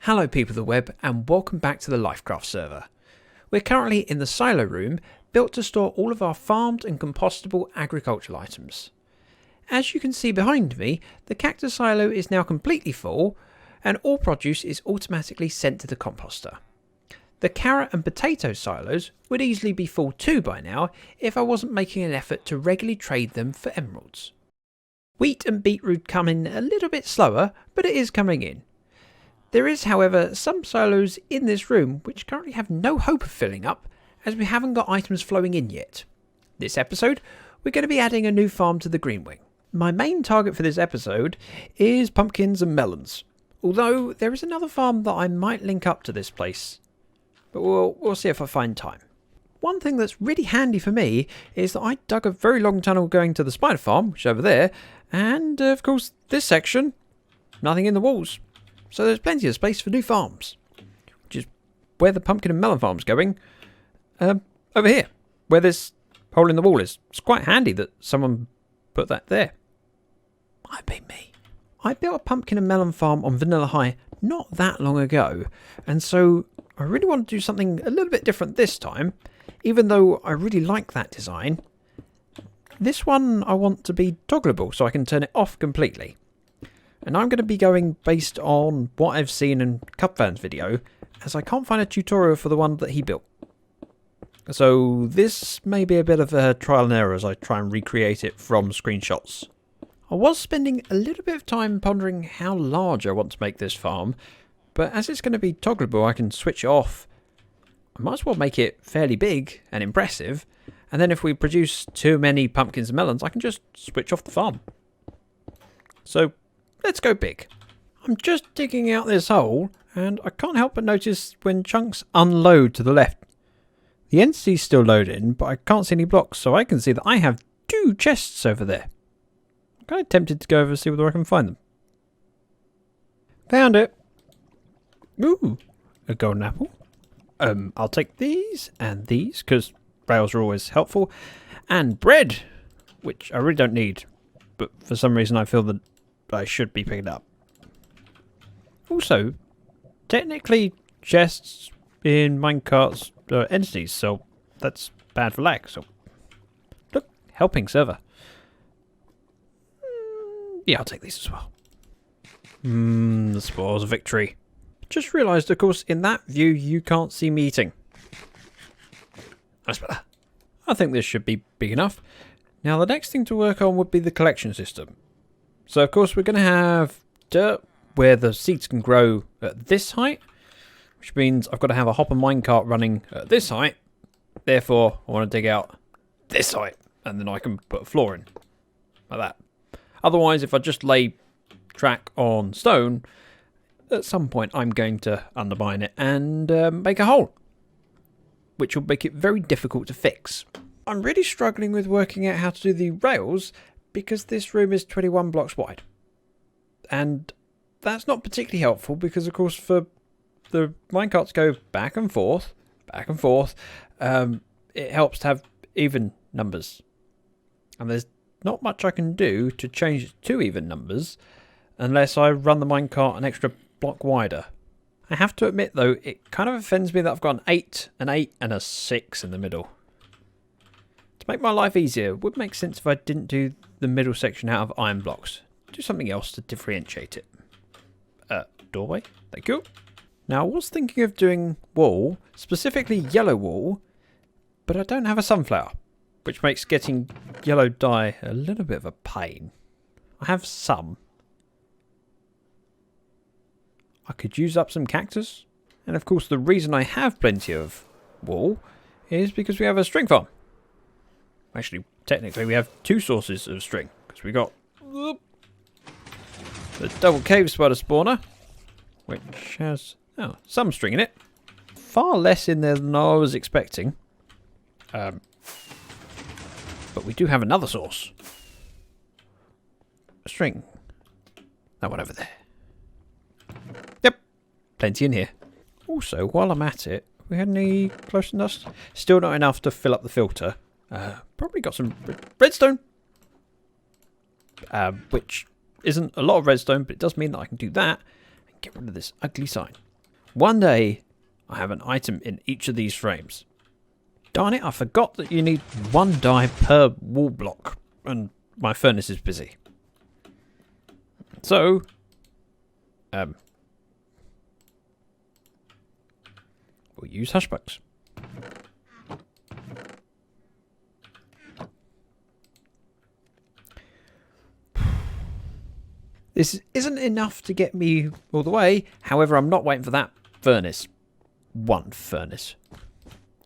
Hello people of the web and welcome back to the Lyfcraft server. We're currently in the silo room built to store all of our farmed and compostable agricultural items. As you can see behind me, the cactus silo is now completely full and all produce is automatically sent to the composter. The carrot and potato silos would easily be full too by now if I wasn't making an effort to regularly trade them for emeralds. Wheat and beetroot come in a little bit slower, but it is coming in. There is, however, some silos in this room which currently have no hope of filling up, as we haven't got items flowing in yet. This episode, we're going to be adding a new farm to the green wing. My main target for this episode is pumpkins and melons, although there is another farm that I might link up to this place, but we'll see if I find time. One thing that's really handy for me is that I dug a very long tunnel going to the spider farm, which is over there, and of course this section, nothing in the walls. So there's plenty of space for new farms, which is where the pumpkin and melon farm's going. Over here, where this hole in the wall is. It's quite handy that someone put that there. Might be me. I built a pumpkin and melon farm on Vanilla High not that long ago, and so I really want to do something a little bit different this time, even though I really like that design. This one I want to be toggleable so I can turn it off completely. And I'm going to be going based on what I've seen in Cupvan's video, as I can't find a tutorial for the one that he built. So this may be a bit of a trial and error as I try and recreate it from screenshots. I was spending a little bit of time pondering how large I want to make this farm, but as it's going to be toggleable I can switch it off. I might as well make it fairly big and impressive, and then if we produce too many pumpkins and melons I can just switch off the farm. So let's go big. I'm just digging out this hole, and I can't help but notice when chunks unload to the left. The entity's still loading, but I can't see any blocks, so I can see that I have 2 chests over there. I'm kind of tempted to go over and see whether I can find them. Found it. Ooh, a golden apple. I'll take these and these, because rails are always helpful. And bread, which I really don't need, but for some reason I feel that I should be picking up. Also, technically chests in minecarts are entities, so that's bad for lag. So, look, helping server. Yeah, I'll take these as well. The spoils of victory. Just realised, of course, in that view you can't see me eating. That's better. I think this should be big enough. Now the next thing to work on would be the collection system. So of course we're going to have dirt where the seeds can grow at this height, which means I've got to have a hopper minecart running at this height. Therefore I want to dig out this height and then I can put a floor in, like that. Otherwise if I just lay track on stone, at some point I'm going to undermine it and make a hole, which will make it very difficult to fix. I'm really struggling with working out how to do the rails because this room is 21 blocks wide. And that's not particularly helpful because, of course, for the minecarts go back and forth, it helps to have even numbers. And there's not much I can do to change it to even numbers unless I run the minecart an extra block wider. I have to admit, though, it kind of offends me that I've got an 8, an 8 and a 6 in the middle. To make my life easier, it would make sense if I didn't do the middle section out of iron blocks. Do something else to differentiate it. Doorway. Thank you. Now, I was thinking of doing wool, specifically yellow wool, but I don't have a sunflower, which makes getting yellow dye a little bit of a pain. I have some. I could use up some cactus, and of course the reason I have plenty of wool is because we have a string farm. Actually, technically we have 2 sources of string, because we got the double cave spider spawner, which has some string in it. Far less in there than I was expecting. But we do have another source. A string. That one over there. Yep, plenty in here. Also, while I'm at it, we had any close dust? Still not enough to fill up the filter. Probably got some redstone. Which isn't a lot of redstone, but it does mean that I can do that and get rid of this ugly sign. One day, I have an item in each of these frames. Darn it, I forgot that you need 1 dye per wall block, and my furnace is busy. So, we'll use hushbugs. This isn't enough to get me all the way, however I'm not waiting for that furnace. 1 furnace.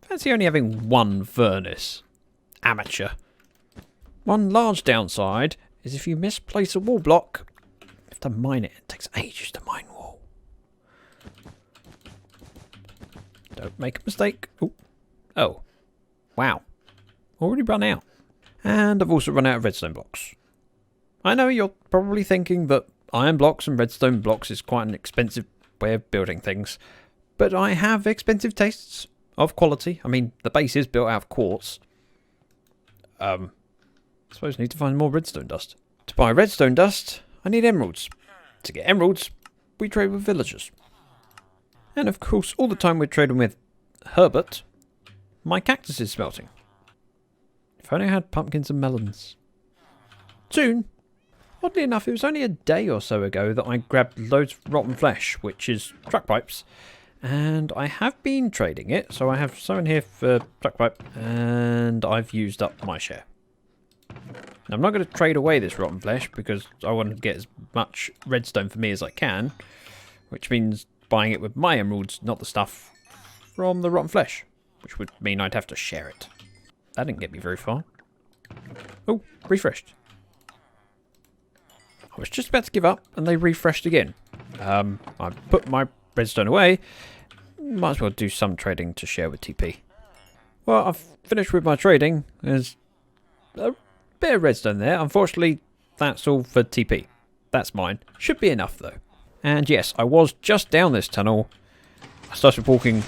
Fancy only having 1 furnace. Amateur. One large downside is if you misplace a wall block, you have to mine it. It takes ages to mine wall. Don't make a mistake. Ooh. Oh. Wow. Already run out. And I've also run out of redstone blocks. I know you're probably thinking that iron blocks and redstone blocks is quite an expensive way of building things. But I have expensive tastes of quality. I mean, the base is built out of quartz. I suppose I need to find more redstone dust. To buy redstone dust, I need emeralds. To get emeralds, we trade with villagers. And of course, all the time we're trading with Herbert, my cactus is smelting. If only I had pumpkins and melons. Soon. Oddly enough, it was only a day or so ago that I grabbed loads of rotten flesh, which is truck pipes. And I have been trading it, so I have some in here for truck pipe, and I've used up my share. Now, I'm not going to trade away this rotten flesh, because I want to get as much redstone for me as I can, which means buying it with my emeralds, not the stuff from the rotten flesh, which would mean I'd have to share it. That didn't get me very far. Oh, refreshed. I was just about to give up, and they refreshed again. I put my redstone away. Might as well do some trading to share with TP. Well, I've finished with my trading. There's a bit of redstone there. Unfortunately, that's all for TP. That's mine. Should be enough, though. And yes, I was just down this tunnel. I started walking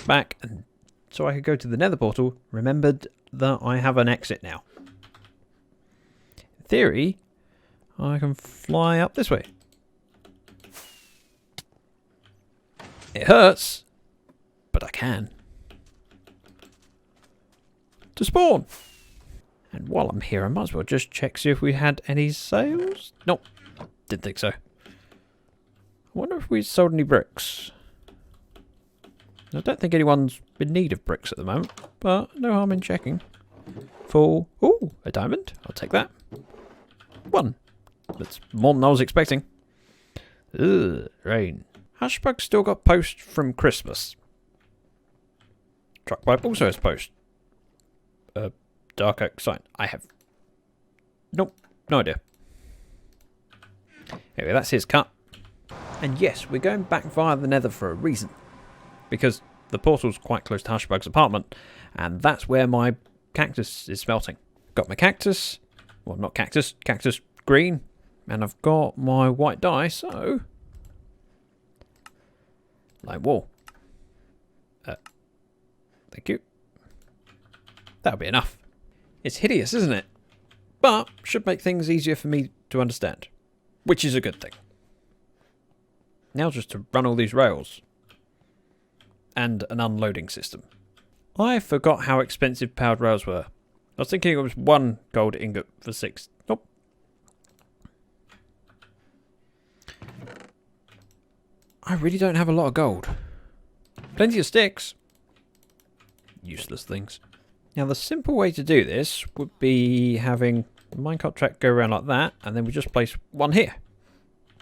back, and so I could go to the nether portal. Remembered that I have an exit now. In theory, I can fly up this way. It hurts, but I can. To spawn. And while I'm here, I might as well just check, see if we had any sales. Nope, didn't think so. I wonder if we sold any bricks. I don't think anyone's in need of bricks at the moment, but no harm in checking. For, ooh, a diamond. I'll take that. 1. That's more than I was expecting. Ugh, rain. Hushbug still got post from Christmas. Truckpipe also has post. Dark oak sign. I have. Nope, no idea. Anyway, that's his cut. And yes, we're going back via the nether for a reason. Because the portal's quite close to Hushbug's apartment, and that's where my cactus is smelting. Got my cactus. Well, not cactus. Cactus green. And I've got my white dye, so... Light wall. Thank you. That'll be enough. It's hideous, isn't it? But should make things easier for me to understand. Which is a good thing. Now just to run all these rails. And an unloading system. I forgot how expensive powered rails were. I was thinking it was 1 gold ingot for 6. Nope. I really don't have a lot of gold. Plenty of sticks. Useless things. Now the simple way to do this would be having the minecart track go around like that, and then we just place 1 here.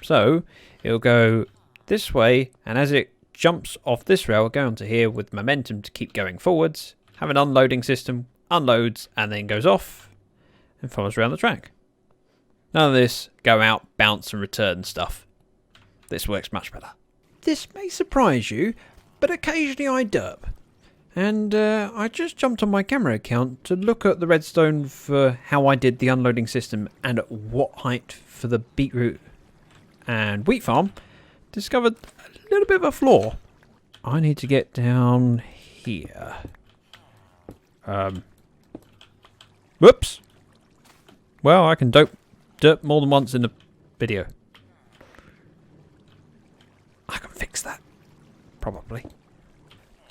So it'll go this way, and as it jumps off this rail, go onto here with momentum to keep going forwards, have an unloading system, unloads, and then goes off and follows around the track. None of this go out, bounce and return stuff. This works much better. This may surprise you, but occasionally I derp. And I just jumped on my camera account to look at the redstone for how I did the unloading system and at what height for the beetroot and wheat farm. Discovered a little bit of a flaw. I need to get down here. Whoops. Well, I can derp more than once in the video. I can fix that. probably.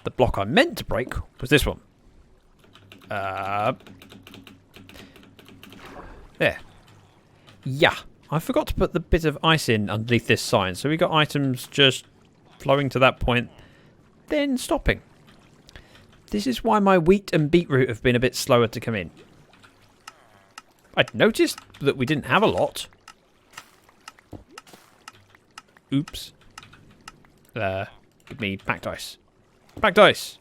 The block I meant to break was this one. There. Yeah. I forgot to put the bit of ice in underneath this sign, so we got items just flowing to that point, then stopping. This is why my wheat and beetroot have been a bit slower to come in. I'd noticed that we didn't have a lot. Oops. Give me packed ice. Packed ice!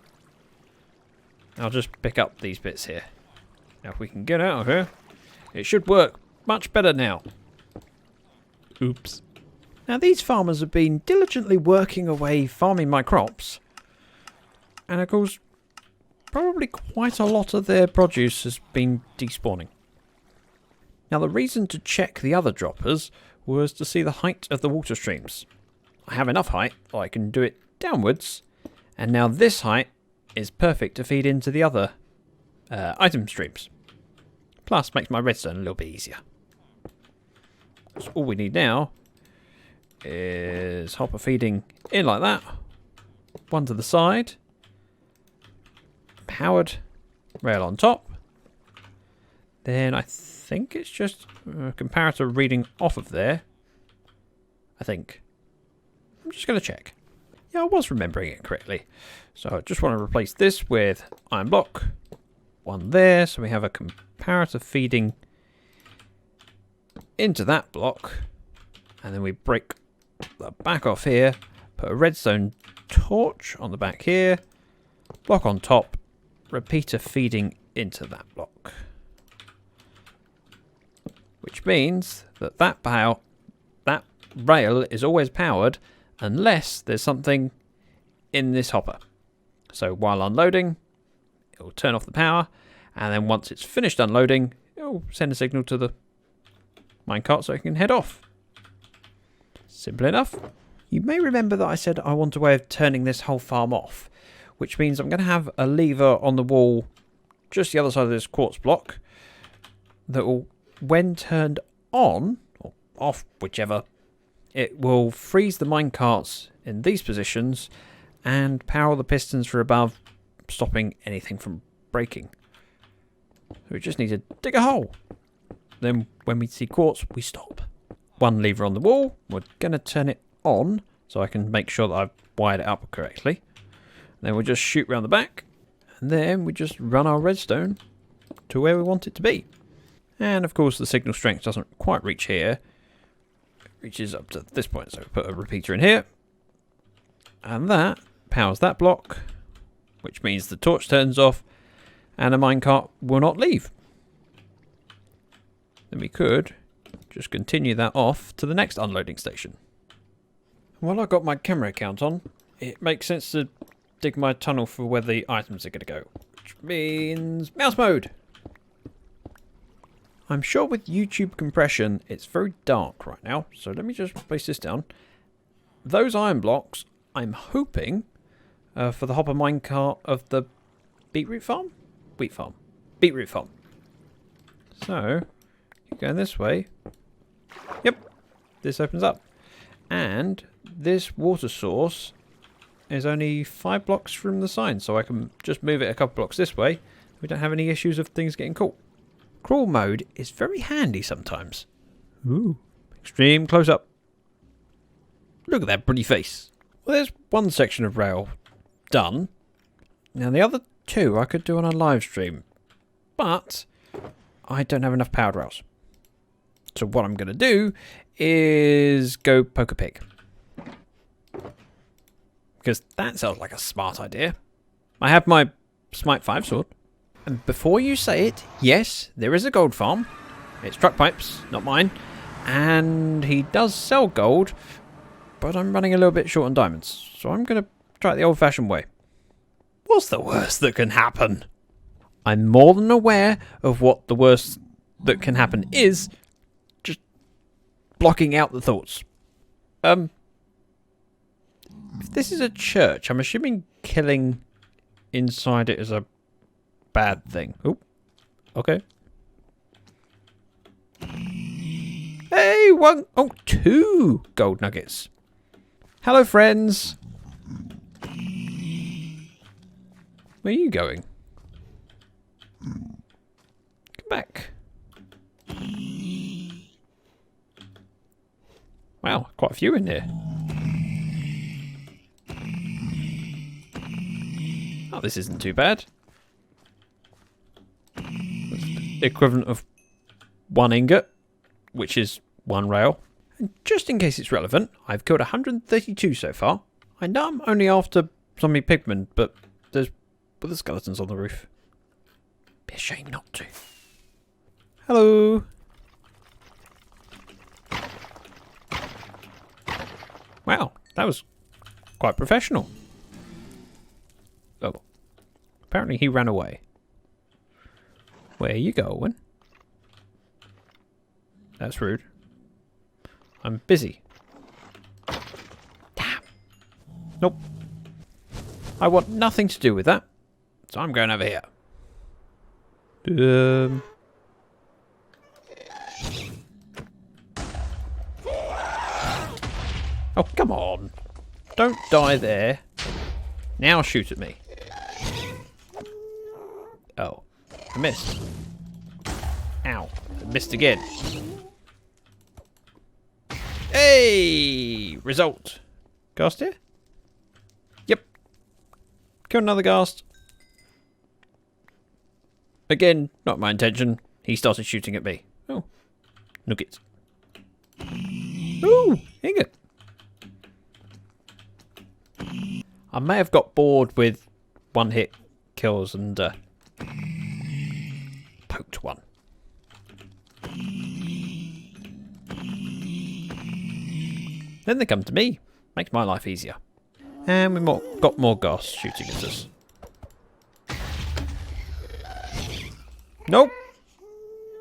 I'll just pick up these bits here. Now if we can get out of here, it should work much better now. Oops. Now these farmers have been diligently working away farming my crops. And of course, probably quite a lot of their produce has been despawning. Now the reason to check the other droppers was to see the height of the water streams. I have enough height that I can do it downwards, and now this height is perfect to feed into the other item streams. Plus makes my redstone a little bit easier. So all we need now is hopper feeding in like that. One to the side. Powered rail on top. Then I think it's just a comparator reading off of there. I think. I'm just going to check. Yeah, I was remembering it correctly. So I just want to replace this with iron block. One there, so we have a comparator feeding into that block. And then we break the back off here. Put a redstone torch on the back here. Block on top. Repeater feeding into that block. Which means that that rail is always powered unless there's something in this hopper. So while unloading, it will turn off the power, and then once it's finished unloading, it will send a signal to the minecart so it can head off. Simple enough. You may remember that I said I want a way of turning this whole farm off, which means I'm going to have a lever on the wall just the other side of this quartz block that will, when turned on, or off, whichever, it will freeze the minecarts in these positions and power the pistons for above, stopping anything from breaking. So we just need to dig a hole. Then when we see quartz, we stop. One lever on the wall. We're going to turn it on so I can make sure that I've wired it up correctly. Then we'll just shoot round the back. And then we just run our redstone to where we want it to be. And of course the signal strength doesn't quite reach here. It reaches up to this point. So we put a repeater in here. And that powers that block. Which means the torch turns off. And a minecart will not leave. Then we could just continue that off to the next unloading station. While I've got my camera account on, it makes sense to dig my tunnel for where the items are going to go. Which means mouse mode! I'm sure with YouTube compression it's very dark right now, so let me just place this down. Those iron blocks, I'm hoping, for the hopper minecart of the beetroot farm? Wheat farm. Beetroot farm. So, going this way. Yep, this opens up. And this water source is only 5 blocks from the sign, so I can just move it a couple blocks this way. We don't have any issues of things getting caught. Crawl mode is very handy sometimes. Ooh, extreme close up. Look at that pretty face. Well, there's one section of rail done. Now the other two I could do on a live stream, but I don't have enough powered rails. So what I'm going to do is go poke a pig. Because that sounds like a smart idea. I have my Smite 5 sword. And before you say it, yes, there is a gold farm. It's truck pipes, not mine. And he does sell gold, but I'm running a little bit short on diamonds. So I'm going to try it the old-fashioned way. What's the worst that can happen? I'm more than aware of what the worst that can happen is. Just blocking out the thoughts. If this is a church, I'm assuming killing inside it is a bad thing. Oh, okay. Hey, two gold nuggets. Hello, friends. Where are you going? Come back. Wow, quite a few in here. Oh, this isn't too bad. That's the equivalent of 1 ingot, which is 1 rail. And just in case it's relevant, I've killed 132 so far. I know I'm only after zombie pigmen, but there's the skeletons on the roof. Be a shame not to. Hello. Wow, that was quite professional. Oh, apparently he ran away. Where you going? That's rude. I'm busy. Damn. Nope. I want nothing to do with that. So I'm going over here. Oh, come on. Don't die there. Now shoot at me. Oh, I missed. Ow, I missed again. Hey! Result. Ghast here? Yep. Kill another ghast. Again, not my intention. He started shooting at me. Oh. Nuggets. Ooh, ingot. I may have got bored with 1-hit kills and poked one. Then they come to me. Makes my life easier. And we've got more ghasts shooting at us. Nope.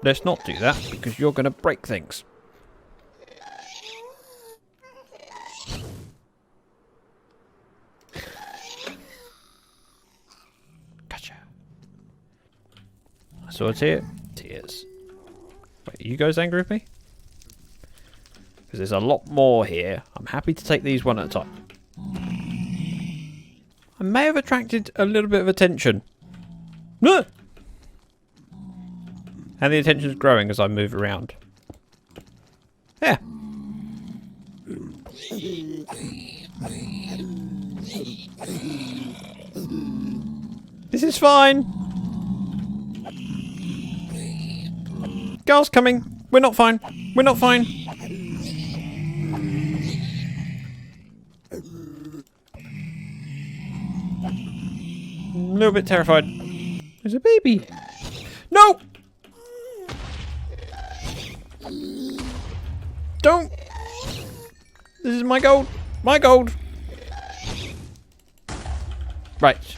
Let's not do that because you're going to break things. Gotcha. So it's here. Tears. Wait, are you guys angry with me? Because there's a lot more here. I'm happy to take these one at a time. I may have attracted a little bit of attention. No! And the attention's growing as I move around. Yeah. This is fine. Girls coming. We're not fine. We're not fine. A little bit terrified. There's a baby. No! Don't! This is my gold. My gold. Right.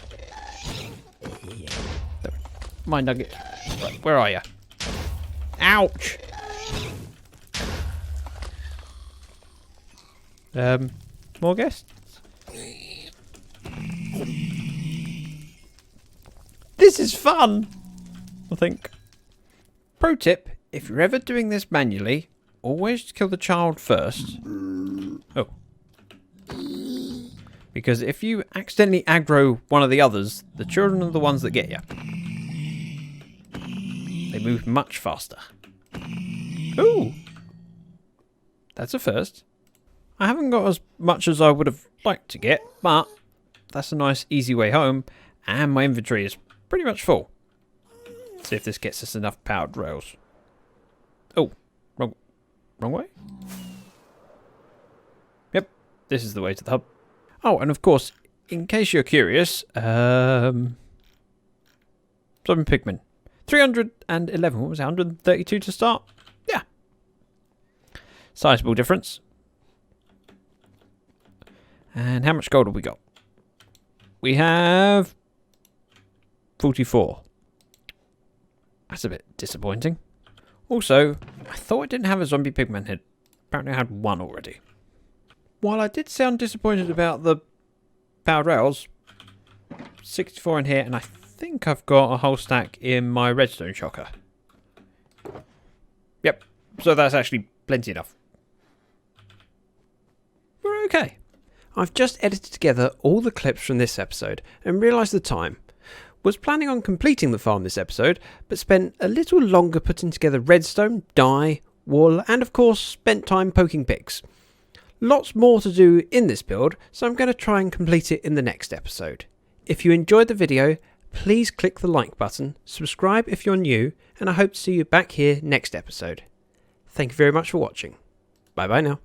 My nugget. Right, where are you? Ouch! More guests? This is fun! I think. Pro tip, if you're ever doing this manually, always kill the child first. Oh. Because if you accidentally aggro one of the others, the children are the ones that get you. They move much faster. Ooh! That's a first. I haven't got as much as I would have liked to get, but that's a nice easy way home, and my inventory is pretty much full. Let's see if this gets us enough powered rails. Oh, wrong way? Yep, this is the way to the hub. Oh, and of course, in case you're curious, some pigmen. 311, what was it, 132 to start? Yeah. Sizable difference. And how much gold have we got? We have 44. That's a bit disappointing. Also, I thought I didn't have a zombie pigman head. Apparently I had one already. While I did sound disappointed about the powered rails, 64 in here, and I think I've got a whole stack in my redstone shocker. Yep, so that's actually plenty enough. We're okay. I've just edited together all the clips from this episode and realised the time. was planning on completing the farm this episode, but spent a little longer putting together redstone, dye, wool, and of course spent time poking pigs. Lots more to do in this build, so I'm going to try and complete it in the next episode. If you enjoyed the video, please click the like button, subscribe if you're new, and I hope to see you back here next episode. Thank you very much for watching. Bye bye now.